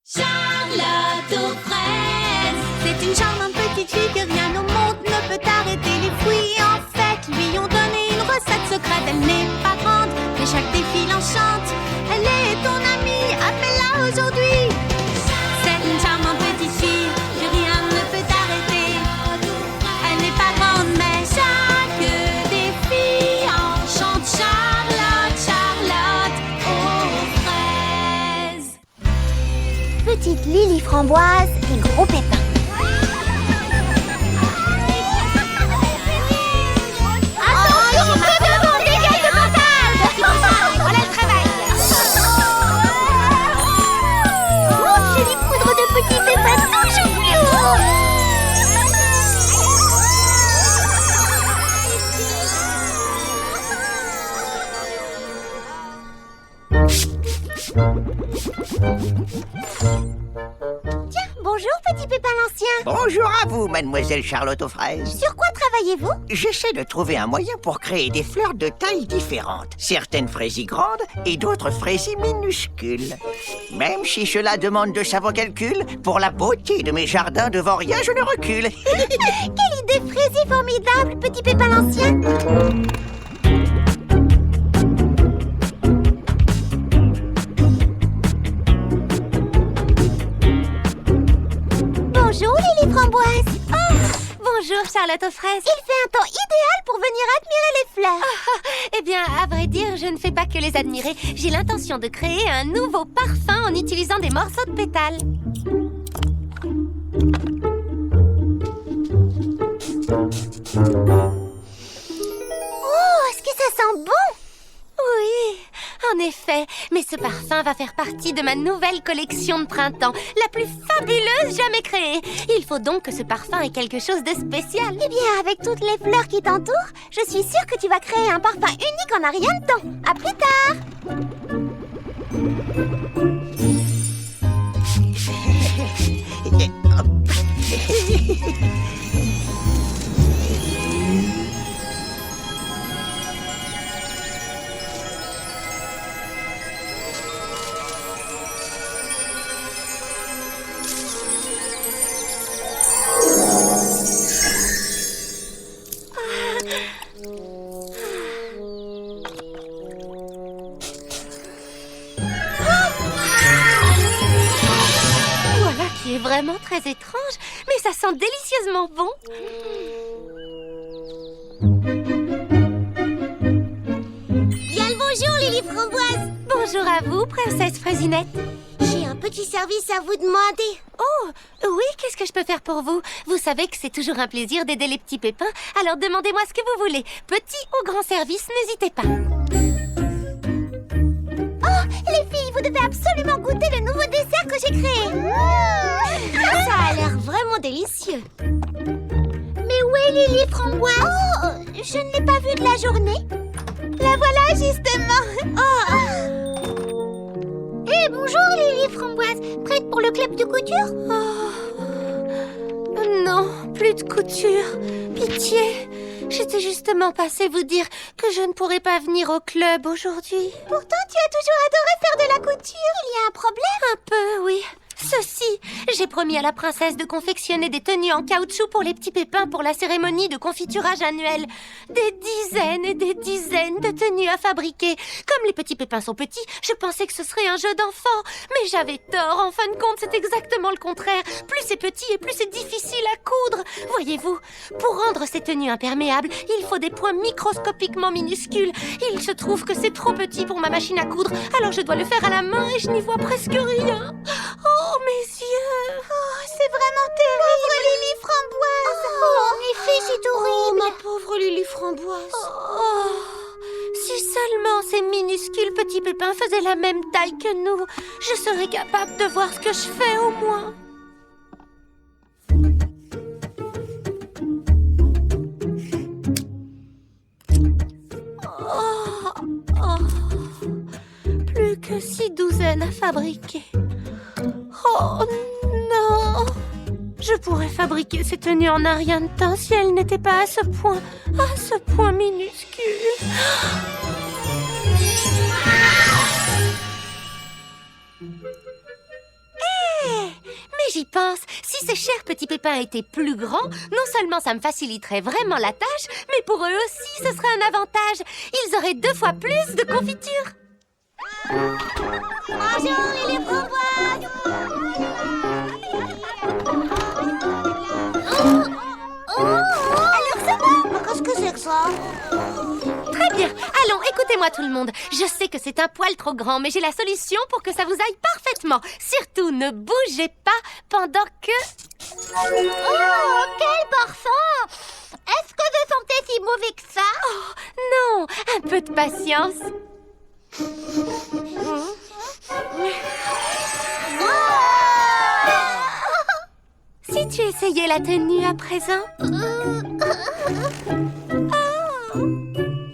Charlotte aux fraises. C'est une charmante petite fille que rien au monde ne peut arrêter. Les fruits en fait lui ont donné une recette secrète. Elle n'est pas grande, mais chaque défi l'enchante. Elle est ton amie, appelle-la aujourd'hui. C'est une charmante petite fille que rien ne peut arrêter. Elle n'est pas grande, mais chaque défi enchante. Charlotte, Charlotte aux fraises. Petite Lily framboise et gros pépin. Tiens, bonjour petit pépin l'ancien. Bonjour à vous, mademoiselle Charlotte aux fraises. Sur quoi travaillez-vous? J'essaie de trouver un moyen pour créer des fleurs de tailles différentes. Certaines fraisies grandes et d'autres fraisies minuscules. Même si cela demande de savants calculs, pour la beauté de mes jardins devant rien, je ne recule. Quelle idée fraisier formidable, petit pépin l'ancien. Bonjour Lily framboise. Oh, bonjour Charlotte aux fraises. Il fait un temps idéal pour venir admirer les fleurs. Eh bien, à vrai dire, je ne fais pas que les admirer. J'ai l'intention de créer un nouveau parfum en utilisant des morceaux de pétales. Oh, est-ce que ça sent bon? Oui, en effet. Mais ce parfum va faire partie de ma nouvelle collection de printemps, la plus fabuleuse jamais créée. Il faut donc que ce parfum ait quelque chose de spécial. Eh bien, avec toutes les fleurs qui t'entourent, je suis sûre que tu vas créer un parfum unique en un rien de temps. À plus tard. Voilà qui est vraiment très étrange, mais ça sent délicieusement bon. Bien le bonjour, Lily framboise. Bonjour à vous, princesse Fraisinette. J'ai un petit service à vous demander. Oh, oui, qu'est-ce que je peux faire pour vous? Vous savez que c'est toujours un plaisir d'aider les petits pépins, alors demandez-moi ce que vous voulez. Petit ou grand service, n'hésitez pas. Oh, les filles, vous devez absolument goûter le nouveau dessert que j'ai créé. Ça a l'air vraiment délicieux. Mais où est Lily framboise? Oh, je ne l'ai pas vue de la journée. La voilà justement. Oh. Eh, bonjour Lily framboise. Prête pour le club de couture? Non, plus de couture. Pitié. J'étais justement passée vous dire que je ne pourrais pas venir au club aujourd'hui. Pourtant, tu as toujours adoré faire de la couture. Il y a un problème? Un peu, oui. Ceci, j'ai promis à la princesse de confectionner des tenues en caoutchouc pour les petits pépins pour la cérémonie de confiturage annuelle. Des dizaines et des dizaines de tenues à fabriquer. Comme les petits pépins sont petits, je pensais que ce serait un jeu d'enfant. Mais j'avais tort, en fin de compte, c'est exactement le contraire. Plus c'est petit et plus c'est difficile à coudre. Voyez-vous, pour rendre ces tenues imperméables, il faut des points microscopiquement minuscules. Il se trouve que c'est trop petit pour ma machine à coudre, alors je dois le faire à la main et je n'y vois presque rien. Oh, mes yeux! Oh, c'est vraiment terrible. Pauvre Lily framboise. Oh, en effet, c'est horrible. Ma pauvre Lily framboise. Oh, si seulement ces minuscules petits pépins faisaient la même taille que nous, je serais capable de voir ce que je fais au moins. Plus que 6 douzaines à fabriquer. Oh non! Je pourrais fabriquer ces tenues en un rien de temps si elles n'étaient pas à ce point minuscule. Mais j'y pense, si ces chers petits pépins étaient plus grands, non seulement ça me faciliterait vraiment la tâche, mais pour eux aussi ce serait un avantage. Ils auraient 2 fois plus de confiture. Bonjour, Lily Framboise. Alors ça va? Qu'est-ce que c'est que ça? Très bien, allons, écoutez-moi tout le monde. Je sais que c'est un poil trop grand, mais j'ai la solution pour que ça vous aille parfaitement. Surtout, ne bougez pas pendant que... Oh, quel parfum! Est-ce que je sentais si mauvais que ça? Oh, non, un peu de patience. Si tu essayais la tenue à présent.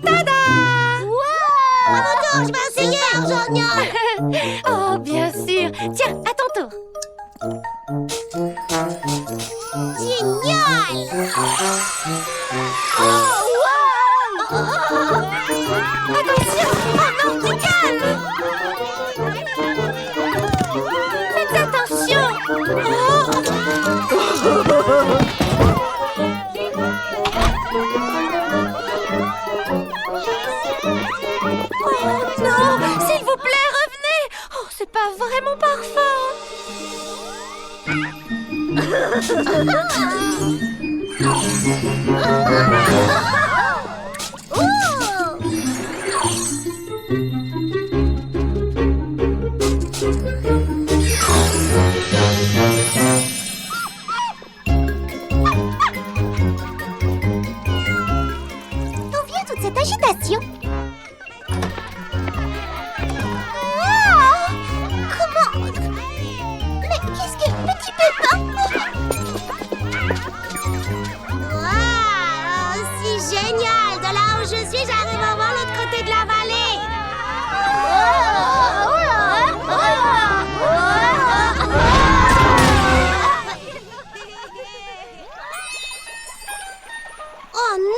Tada! À mon tour, je vais essayer, génial! Oh, bien sûr. Tiens, à ton tour. Génial! Oh, wow! Attention! Oh non, tu calme! Faites attention! Oh non! S'il vous plaît, revenez! Oh, c'est pas vrai mon parfum! D'où vient toute cette agitation? Ah! Comment? Mais qu'est-ce que... Petit pépin? Waouh! Si génial! De là où je suis, j'arrive à voir l'autre côté de la vallée! Oh non!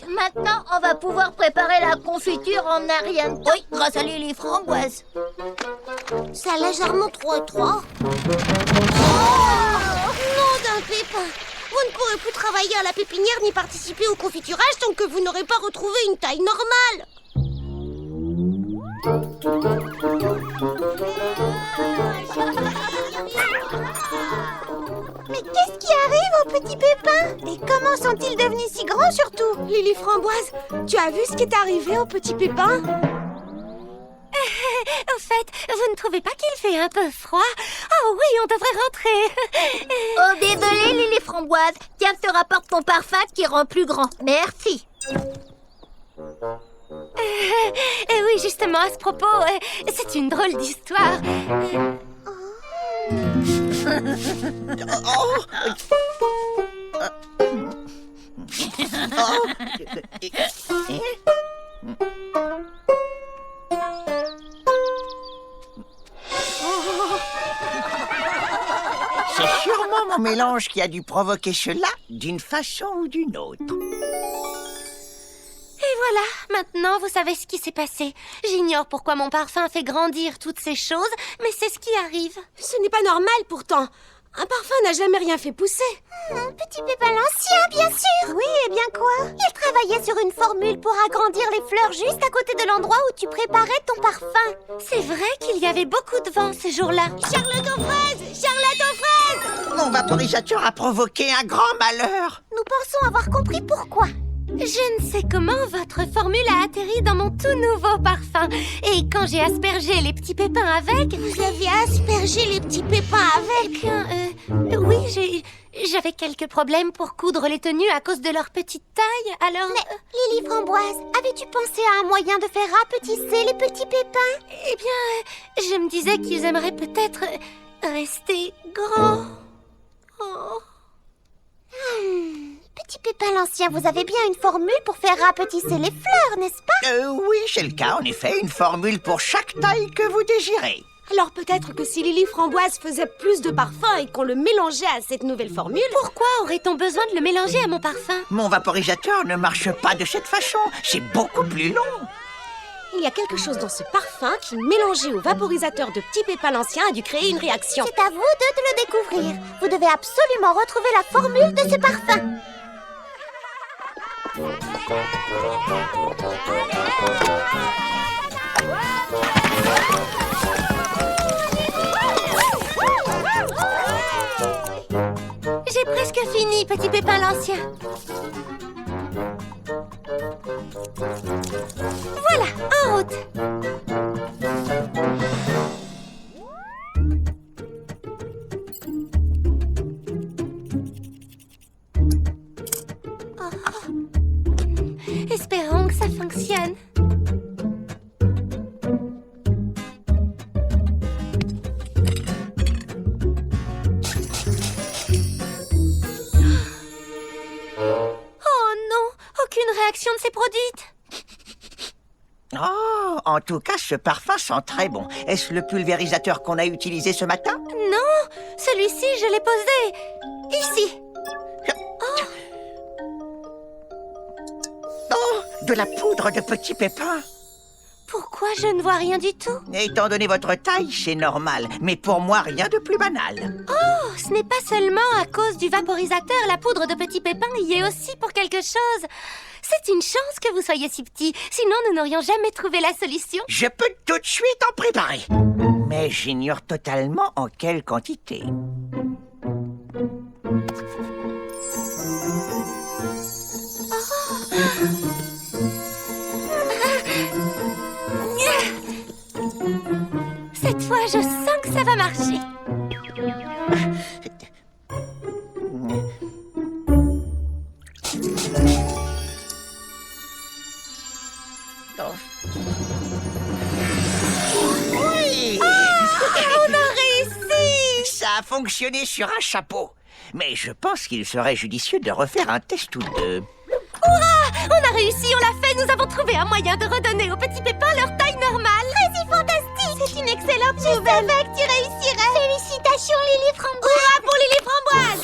Maintenant, on va pouvoir préparer la confiture en un rien de temps. Oui, grâce à Lily Framboise. C'est légèrement trop étroit. Oh! Non d'un pépin! Vous ne pourrez plus travailler à la pépinière ni participer au confiturage tant que vous n'aurez pas retrouvé une taille normale. Mais qu'est-ce qui arrive aux petits pépins? Et comment sont-ils devenus si grands surtout? Lily Framboise, tu as vu ce qui est arrivé aux petits pépins? Au fait, vous ne trouvez pas qu'il fait un peu froid? Oh oui, on devrait rentrer. Oh, désolé, Lily Framboise. Tiens, je te rapporte ton parfum qui rend plus grand. Merci. Oui, justement, à ce propos, c'est une drôle d'histoire. C'est sûrement mon mélange qui a dû provoquer cela d'une façon ou d'une autre. Et voilà, maintenant vous savez ce qui s'est passé. J'ignore pourquoi mon parfum fait grandir toutes ces choses, mais c'est ce qui arrive. Ce n'est pas normal pourtant. Un parfum n'a jamais rien fait pousser. Petit pépin l'ancien, bien sûr. Oui, et bien quoi? Il travaillait sur une formule pour agrandir les fleurs juste à côté de l'endroit où tu préparais ton parfum. C'est vrai qu'il y avait beaucoup de vent ce jour-là. Charlotte aux fraises! Charlotte aux fraises! Mon vaporisateur a provoqué un grand malheur. Nous pensons avoir compris pourquoi. Je ne sais comment votre formule a atterri dans mon tout nouveau parfum. Et quand j'ai aspergé les petits pépins avec... Vous avez aspergé les petits pépins Eh avec? bien, oui, j'avais quelques problèmes pour coudre les tenues à cause de leur petite taille, alors... Mais, Lily Framboise, avais-tu pensé à un moyen de faire rapetisser les petits pépins? Eh bien, je me disais qu'ils aimeraient peut-être rester grands. Oh. Petit pépin l'ancien, vous avez bien une formule pour faire rapetisser les fleurs, n'est-ce pas? Oui, c'est le cas, en effet, une formule pour chaque taille que vous désirez. Alors peut-être que si Lily Framboise faisait plus de parfum et qu'on le mélangeait à cette nouvelle formule... Pourquoi aurait-on besoin de le mélanger à mon parfum? Mon vaporisateur ne marche pas de cette façon, c'est beaucoup plus long. y a quelque chose dans ce parfum qui, mélangé au vaporisateur de Petit Pépin l'Ancien, a dû créer une réaction. C'est à vous deux de le découvrir. Vous devez absolument retrouver la formule de ce parfum. J'ai presque fini, Petit Pépin l'Ancien. Voilà, en route. Espérons que ça fonctionne. Oh non, aucune réaction ne s'est produite. Oh, en tout cas, ce parfum sent très bon. Est-ce le pulvérisateur qu'on a utilisé ce matin? Non, celui-ci, je l'ai posé ici. Oh, de la poudre de Petit Pépin. Pourquoi je ne vois rien du tout? Étant donné votre taille, c'est normal. Mais pour moi, rien de plus banal. Oh, ce n'est pas seulement à cause du vaporisateur, la poudre de Petit Pépin y est aussi pour quelque chose. C'est une chance que vous soyez si petit, sinon nous n'aurions jamais trouvé la solution. Je peux tout de suite en préparer. Mais j'ignore totalement en quelle quantité. Cette fois, je sens que ça va marcher. Oui! On a réussi! Ça a fonctionné sur un chapeau. Mais je pense qu'il serait judicieux de refaire un test ou deux. Hurrah! On a réussi, on l'a fait! Nous avons trouvé un moyen de redonner aux petits pépins leur taille normale! C'est fantastique! C'est une excellente Je nouvelle! savais que tu réussirais! Félicitations, Lily Framboise! Hurrah pour Lily Framboise!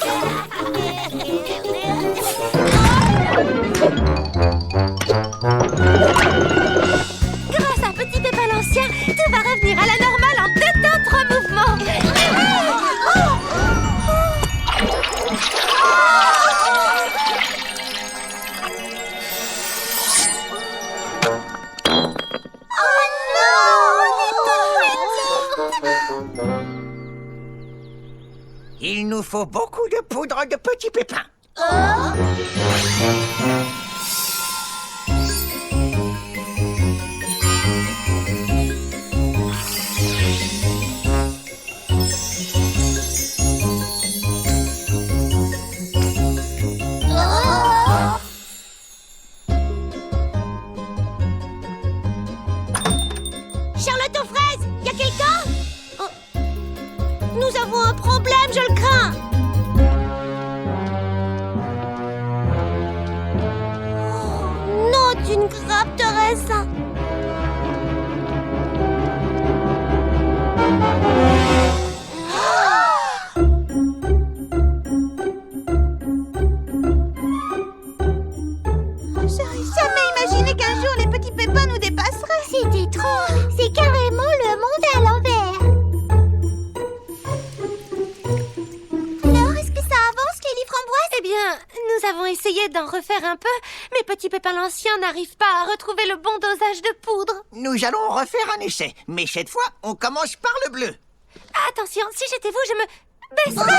Grâce à Petit Pépin l'Ancien, tout va revenir à la normale en 2 temps 3 mouvements! Il nous faut beaucoup de poudre de Petit Pépin. Charlotte aux fraises, y a quelqu'un? Nous avons un problème, je le crains. Oh, non, d'une grappe de raisin. J'aurais jamais imaginé qu'un jour les petits pépins nous dépasseraient. C'est étrange. C'est carrément le monde à l'envers. Alors, est-ce que ça avance, Lily Framboise? Eh bien, nous avons essayé d'en refaire un peu, mais Petit Pépin l'Ancien n'arrive pas à retrouver le bon dosage de poudre. Nous allons refaire un essai. Mais cette fois, on commence par le bleu. Attention, si j'étais vous, je me baisserais.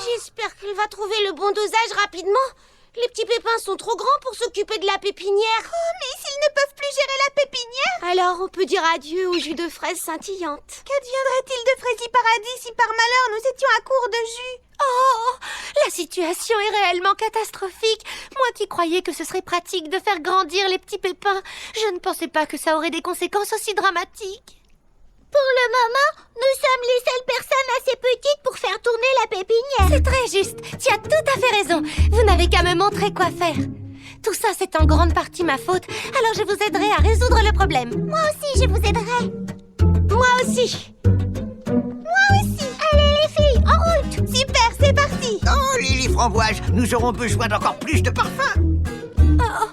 J'espère qu'il va trouver le bon dosage rapidement. Les petits pépins sont trop grands pour s'occuper de la pépinière. Oh, mais s'ils ne peuvent plus gérer la pépinière, Alors on peut dire adieu au jus de fraises scintillantes. qu'adviendrait-il de Fraisi Paradis si par malheur nous étions à court de jus? Oh, la situation est réellement catastrophique. Moi qui croyais que ce serait pratique de faire grandir les petits pépins, je ne pensais pas que ça aurait des conséquences aussi dramatiques. Pour le moment, nous sommes les seules personnes assez petites pour faire tourner la pépinière. C'est très juste. Tu as tout à fait raison. Vous n'avez qu'à me montrer quoi faire. Tout ça, c'est en grande partie ma faute. Alors je vous aiderai à résoudre le problème. Moi aussi, je vous aiderai. Moi aussi. Moi aussi. Allez, les filles, en route. Super, c'est parti. Oh, Lily Framboise, nous aurons besoin d'encore plus de parfum. Oh,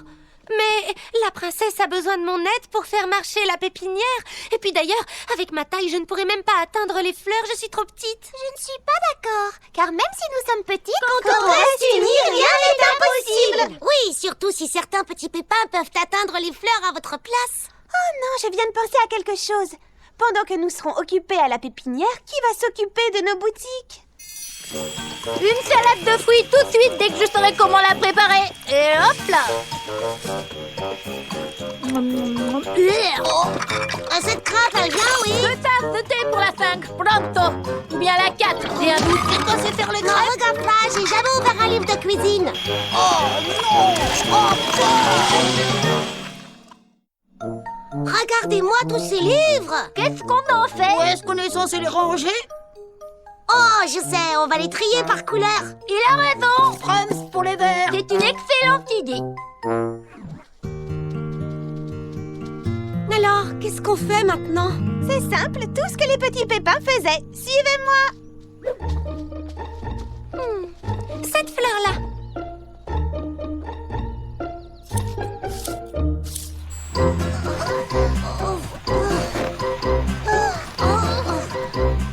mais la princesse a besoin de mon aide pour faire marcher la pépinière. Et puis d'ailleurs, avec ma taille, je ne pourrai même pas atteindre les fleurs. Je suis trop petite. Je ne suis pas d'accord. Car même si nous sommes petits, Quand on reste unis, rien n'est impossible. Oui, surtout si certains petits pépins peuvent atteindre les fleurs à votre place. Oh non, je viens de penser à quelque chose. Pendant que nous serons occupés à la pépinière, qui va s'occuper de nos boutiques? Une salade de fruits tout de suite dès que je saurai comment la préparer. Et hop là. Cette crainte, elle vient, oui. 2 tasses de thé pour la 5, pronto. Ou bien la 4, j'ai un doute. C'est quoi, c'est faire le Non, crêpe? regarde là, j'ai jamais ouvert un livre de cuisine. Regardez-moi tous ces livres. Qu'est-ce qu'on en Où fait? est-ce qu'on est censé les ranger? Oh, je sais, on va les trier par couleur. Il a raison. Frums pour les verts. C'est une excellente idée. Alors, qu'est-ce qu'on fait maintenant? C'est simple, tout ce que les petits pépins faisaient. Suivez-moi. Cette fleur-là.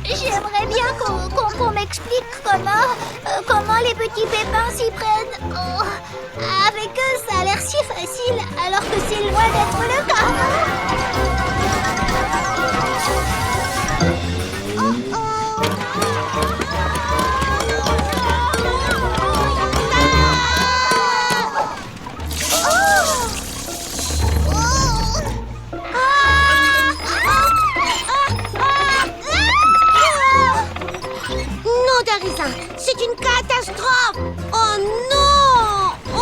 J'aimerais bien qu'on m'explique comment les petits pépins s'y prennent. Oh, avec eux, ça a l'air si facile, alors que c'est loin d'être le cas. Non, Darisa, c'est une catastrophe. Oh non. Oh.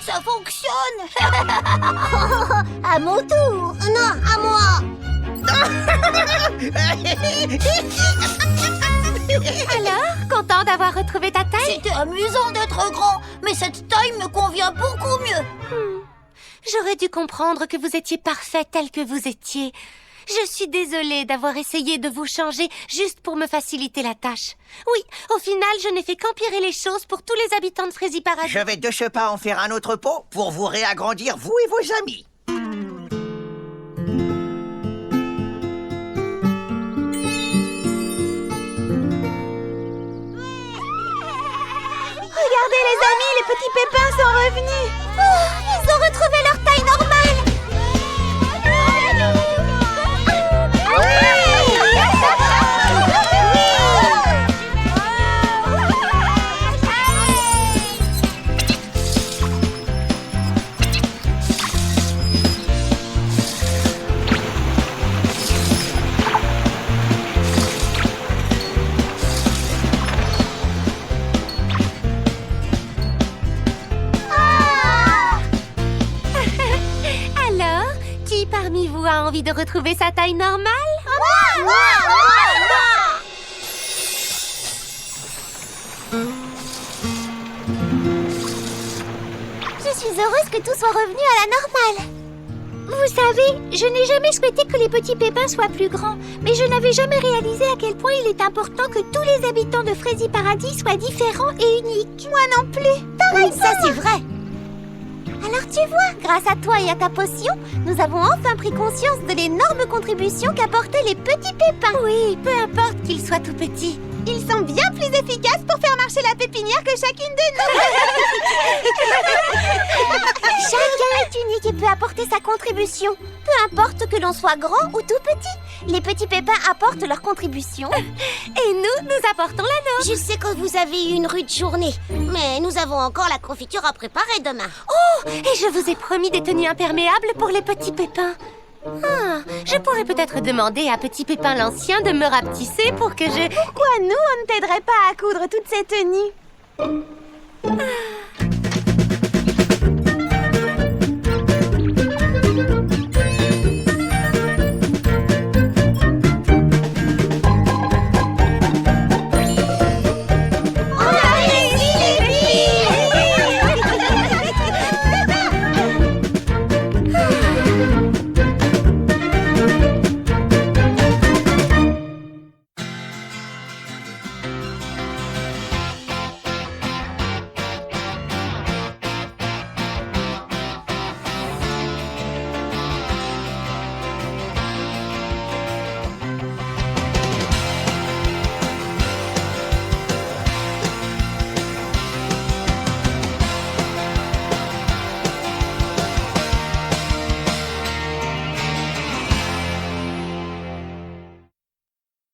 Ça fonctionne. À mon tour. Non, à moi. Alors, content d'avoir retrouvé ta taille? C'était amusant d'être grand, mais cette taille me convient beaucoup mieux. J'aurais dû comprendre que vous étiez parfait tel que vous étiez. Je suis désolée d'avoir essayé de vous changer juste pour me faciliter la tâche. Oui, au final, je n'ai fait qu'empirer les choses pour tous les habitants de Frézy Paradis. Je vais de ce pas en faire un autre pot pour vous réagrandir, vous et vos amis. Regardez les amis, les petits pépins sont revenus. Ils ont retrouvé leur taille normale. Alors, qui parmi vous a envie de retrouver sa taille normale? Je suis heureuse que tout soit revenu à la normale. Vous savez, je n'ai jamais souhaité que les petits pépins soient plus grands, mais je n'avais jamais réalisé à quel point il est important que tous les habitants de Frézy Paradis soient différents et uniques. Moi non plus. Pareil, Ça, c'est vrai. Alors tu vois, grâce à toi et à ta potion, nous avons enfin pris conscience de l'énorme contribution qu'apportaient les petits pépins. Oui, peu importe qu'ils soient tout petits. Ils sont bien plus efficaces pour faire marcher la pépinière que chacune de nous. Chacun est unique dernier qui peut apporter sa contribution. Peu importe que l'on soit grand ou tout petit. Les petits pépins apportent leur contribution. Et nous apportons la nôtre. Je sais que vous avez eu une rude journée, mais nous avons encore la confiture à préparer demain. Oh, et je vous ai promis des tenues imperméables pour les petits pépins. Ah, je pourrais peut-être demander à Petit Pépin l'Ancien de me rapetisser pour que je... Pourquoi nous, on ne t'aiderait pas à coudre toutes ces tenues?